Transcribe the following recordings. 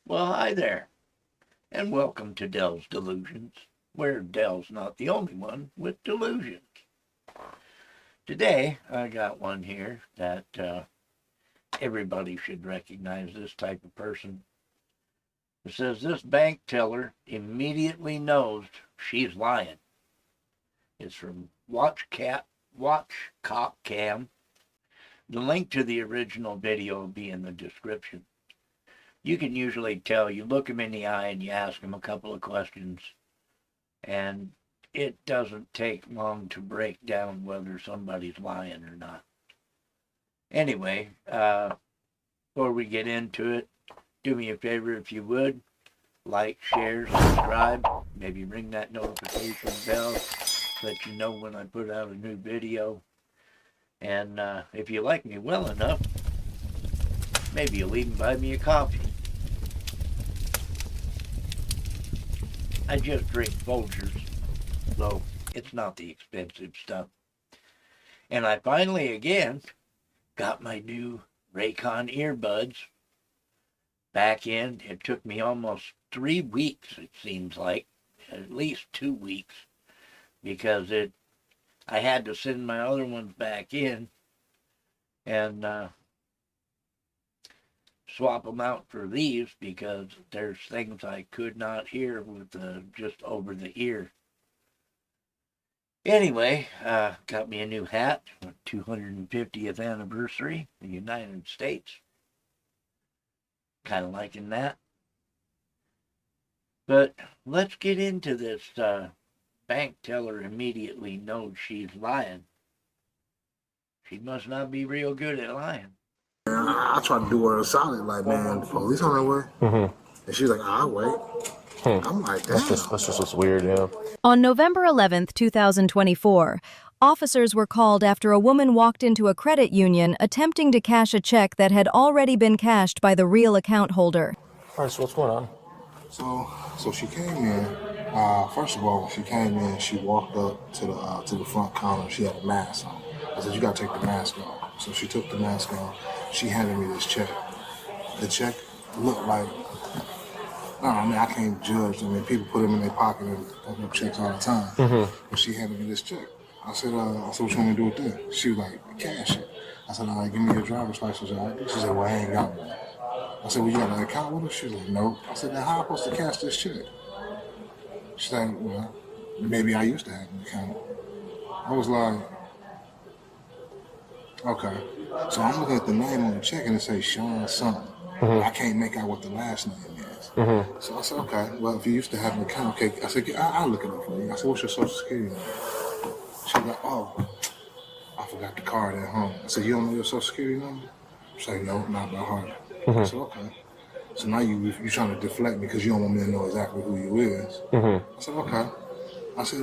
Well, hi there, and welcome to Dell's Delusions, where Dell's not the only one with delusions. Today, I got one here that everybody should recognize this type of person. It says this bank teller immediately knows she's lying. It's from Watch Cop Cam. The link to the original video will be in the description. You can usually tell. You look them in the eye and you ask them a couple of questions, and it doesn't take long to break down whether somebody's lying or not. Anyway, before we get into it, do me a favor if you would. Like, share, subscribe, maybe ring that notification bell so that you know when I put out a new video. And if you like me well enough, maybe you'll even buy me a coffee. I just drink Folgers, so it's not the expensive stuff. And I finally, again, got my new Raycon earbuds back in. It took me almost 3 weeks, it seems like, at least 2 weeks, because I had to send my other ones back in and swap them out for these because there's things I could not hear with just over the ear. Anyway, got me a new hat, 250th anniversary in the United States. Kind of liking that. But let's get into this. Bank teller immediately knows she's lying. She must not be real good at lying. I tried to do her a solid, like, man, the police on their way. And she's like, I'll wait. I'm like, damn. That's just what's weird, yeah. On November 11th, 2024, officers were called after a woman walked into a credit union attempting to cash a check that had already been cashed by the real account holder. All right, so what's going on? So she came in. First of all, when she came in, she walked up to the front counter. She had a mask on. I said, you gotta take the mask off. So she took the mask off. She handed me this check. The check looked like, I mean, I can't judge. I mean, people put them in their pocket and open up checks all the time. But she handed me this check. I said, what you want me to do with that? She was like, cash it. I said, all right, give me your driver's license. She said, well, I ain't got one. I said, well, you got an account with her? She was like, no. I said, then how am I supposed to cash this check? She's like, well, maybe I used to have an account. I was like, okay. So I'm looking at the name on the check and it says Sean something. I can't make out what the last name is. So I said, okay, well, if you used to have an account, okay. I said, I'll look it up for you. I said, what's your social security number? She was like, oh, I forgot the card at home. I said, you don't know your social security number? She's like, no, not by heart. I said, okay. So now you're trying to deflect me because you don't want me to know exactly who you is. I said, okay. I said,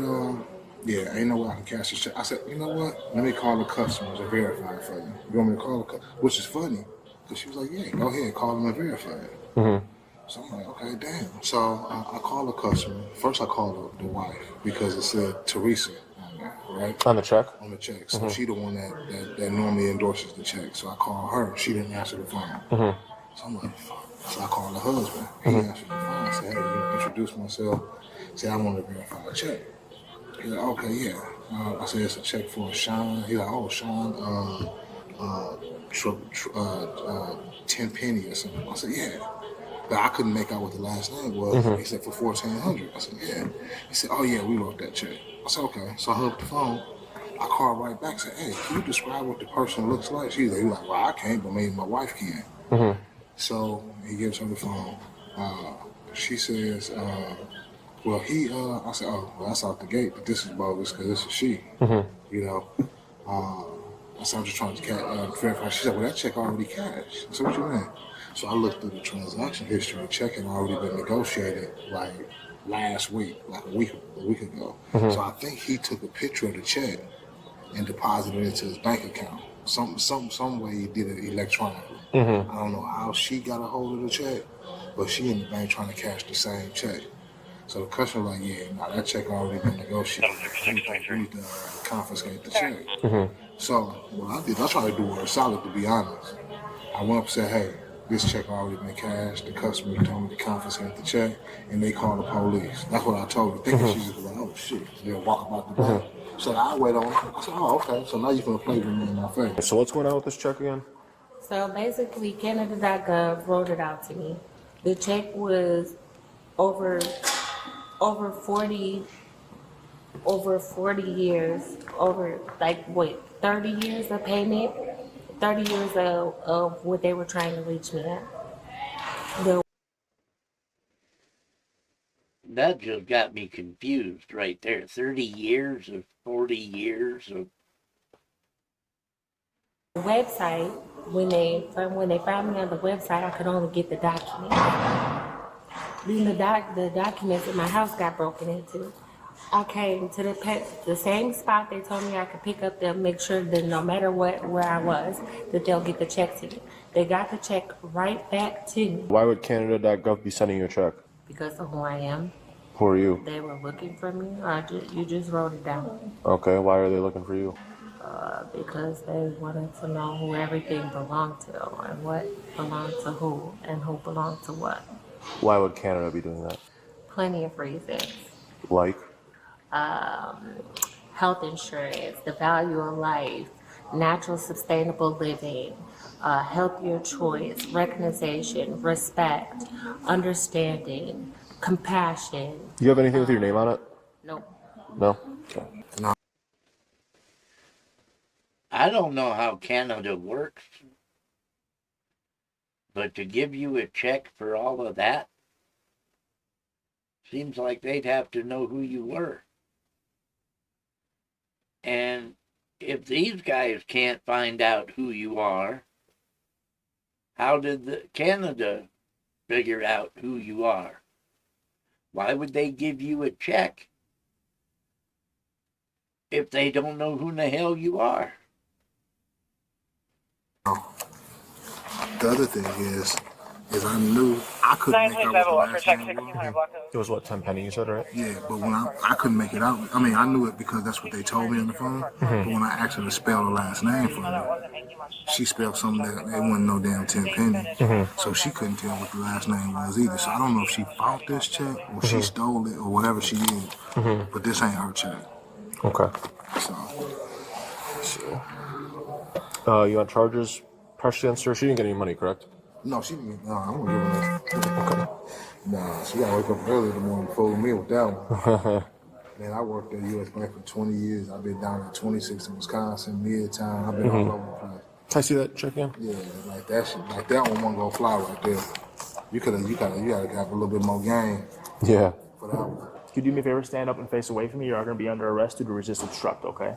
yeah, ain't no way I can cash this check. I said, you know what? Let me call the customers and verify it for you. You want me to call the customers? Which is funny, because she was like, yeah, go ahead, call them and verify it. So I'm like, okay, damn. So I called the customer. First I called the wife because it said Teresa on there, right? On the check? On the check. So she the one that normally endorses the check. So I called her. She didn't answer the phone. So I'm like, fuck. So I called the husband. He answered the phone. I said, hey, introduce myself. Said, I want to verify the check. He's like, okay, yeah. I said, it's a check for Sean. He's like, oh, Sean, 10 penny or something. I said, yeah. But I couldn't make out what the last name was. He said, for 1,400. I said, yeah. He said, oh, yeah, we wrote that check. I said, okay. So I hung up the phone. I called right back and said, hey, can you describe what the person looks like? She's like, well, I can't, but maybe my wife can. So he gives her the phone. She says, well, I said, oh, well, that's out the gate, but this is bogus because this is she. You know? I said, I'm just trying to verify. She said, well, that check already cashed. I said, what you mean? So I looked through the transaction history. The check had already been negotiated like last week, like a week ago. So I think he took a picture of the check and deposited it into his bank account. Some way he did it electronically. I don't know how she got a hold of the check, but she in the bank trying to cash the same check. So the customer like, yeah, that check already been negotiated. We need to confiscate the check. So what I did, I tried to do her solid, to be honest. I went up and said, hey, this check already been cashed. The customer told me to confiscate the check, and they called the police. That's what I told her, thinking she was like, oh shit, they'll walk about the bank. She said, I'll wait on it. I said, oh, okay, so now you're going to play with me in my face. So what's going on with this check again? So basically, Canada.gov wrote it out to me. The check was over 40 years, over like what, 30 years of payment, 30 years of what they were trying to reach me at. That just got me confused right there. 30 years of 40 years of. The website, when they found me on the website, I could only get the documents. Then the documents in my house got broken into. I came to the same spot they told me I could pick up them, make sure that no matter where I was, that they'll get the check to me. They got the check right back to me. Why would Canada.gov be sending you a check? Because of who I am. Who are you? They were looking for me, or you just wrote it down. Okay, why are they looking for you? Because they wanted to know who everything belonged to, and what belonged to who, and who belonged to what. Why would Canada be doing that? Plenty of reasons. Like? Health insurance, the value of life, natural sustainable living, healthier choice, recognition, respect, understanding, compassion. Do you have anything with your name on it? Nope. No? Okay. I don't know how Canada works, but to give you a check for all of that seems like they'd have to know who you were. And if these guys can't find out who you are, how did Canada figure out who you are? Why would they give you a check if they don't know who the hell you are? The other thing is I knew I couldn't make out what the last name was. It was what, 10 penny you said, right? Yeah, but when I couldn't make it out. I mean, I knew it because that's what they told me on the phone. But when I asked her to spell the last name for me, she spelled something that it wasn't no damn 10 penny. So she couldn't tell what the last name was either. So I don't know if she bought this check or she stole it or whatever she did. But this ain't her check. Okay. So You want charges pressed against her? She didn't get any money, correct? no, she didn't. No, I won't give her that. Okay. Nah, she gotta wake up early in the morning to fool me with that one. Man, I worked at U.S. Bank for 20 years. I've been down at 26 in Wisconsin, Midtown. I've been all over the place. Can I see that check in? Yeah, like that shit, like that one won't go fly right there. You gotta have a little bit more game Yeah. for that one. Could you do me a favor, stand up and face away from me? You are going to be under arrest due to resist obstruct, okay?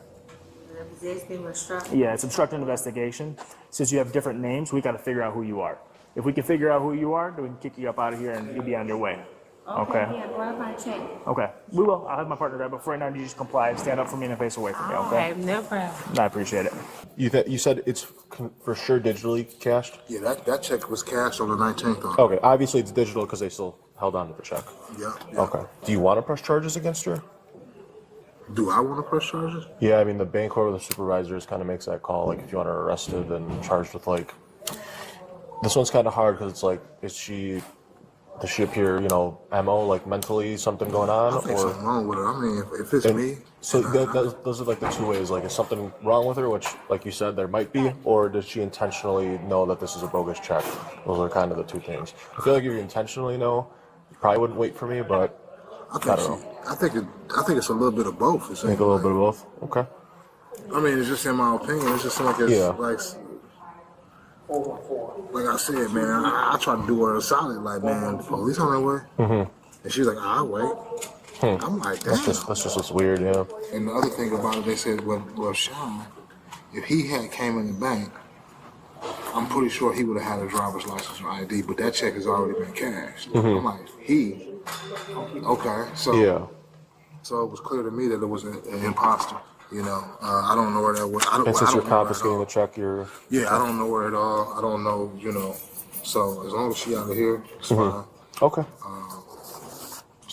Resisting obstruct. Yeah, it's obstructing investigation. Since you have different names, we got to figure out who you are. If we can figure out who you are, then we can kick you up out of here and you'll be on your way. Okay? Yeah, grab my check. Okay. We will. I'll have my partner grab it. But for right now, you just comply and stand up for me and face away from me, okay? Okay, no problem. I appreciate it. You said it's for sure digitally cashed? Yeah, that check was cashed on the 19th. Though. Okay, obviously it's digital because they still held on to the check. Yeah. Okay. Do you want to press charges against her? Do I want to press charges? Yeah, I mean, the bank or the supervisors kind of makes that call. Like, if you want her arrested and charged with, like, this one's kind of hard because it's like, does she appear, MO, like mentally something going on? I think or something wrong with her. I mean, if it's me. So those are like the two ways. Like, is something wrong with her, which, like you said, there might be, or does she intentionally know that this is a bogus check? Those are kind of the two things. I feel like if you intentionally know, you probably wouldn't wait for me, but I don't know. I think it's a little bit of both. I think a little bit of both. Okay. I mean, it's just in my opinion. It's just like it's like I said, man. I try to do her a solid. Like, man, the police on their way, and she's like, I'll wait. I'm like, damn. That's just what's weird, yeah. And the other thing about it, they said, well, Sean, if he had came in the bank, I'm pretty sure he would have had a driver's license or ID, but that check has already been cashed. I'm like, okay, so Yeah. So it was clear to me that it was an imposter. I don't know where that was. And since you're confiscating the check, Yeah, I don't know where at all. I don't know, So as long as she out of here, it's fine. Okay.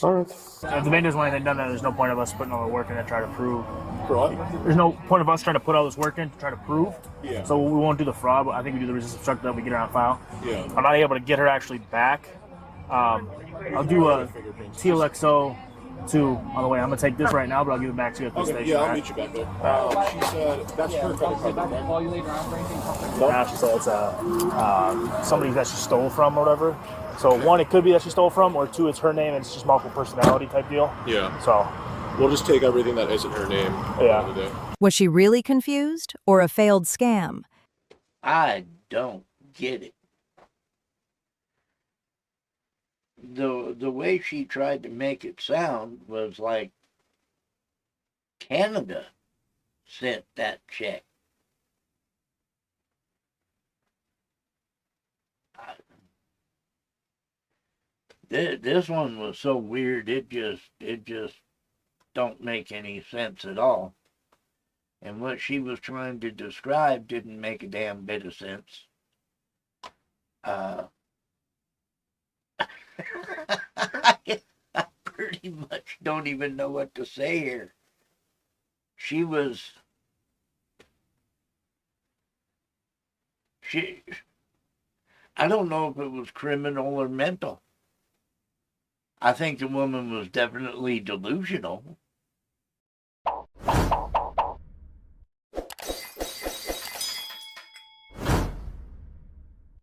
All right. If the bank doesn't want anything done, then there's no point of us putting all the work in to try to prove. For what? There's no point of us trying to put all this work in to try to prove. Yeah. So we won't do the fraud, but I think we do the resistant obstruction, we get her on file. Yeah. I'm not able to get her actually back. I'll do a TLXO 2 on the way. I'm gonna take this right now, but I'll give it back to you at the station. Yeah, I'll right? meet you back there. She said that's her credit card, right? Now she said it's somebody that she stole from or whatever. So one, it could be that she stole from, or two, it's her name and it's just multiple personality type deal. Yeah. So We'll just take everything that isn't her name. Yeah. Today. Was she really confused or a failed scam? I don't get it. The way she tried to make it sound was like Canada sent that check. This one was so weird. It just don't make any sense at all. And what she was trying to describe didn't make a damn bit of sense. I pretty much don't even know what to say here. I don't know if it was criminal or mental. I think the woman was definitely delusional.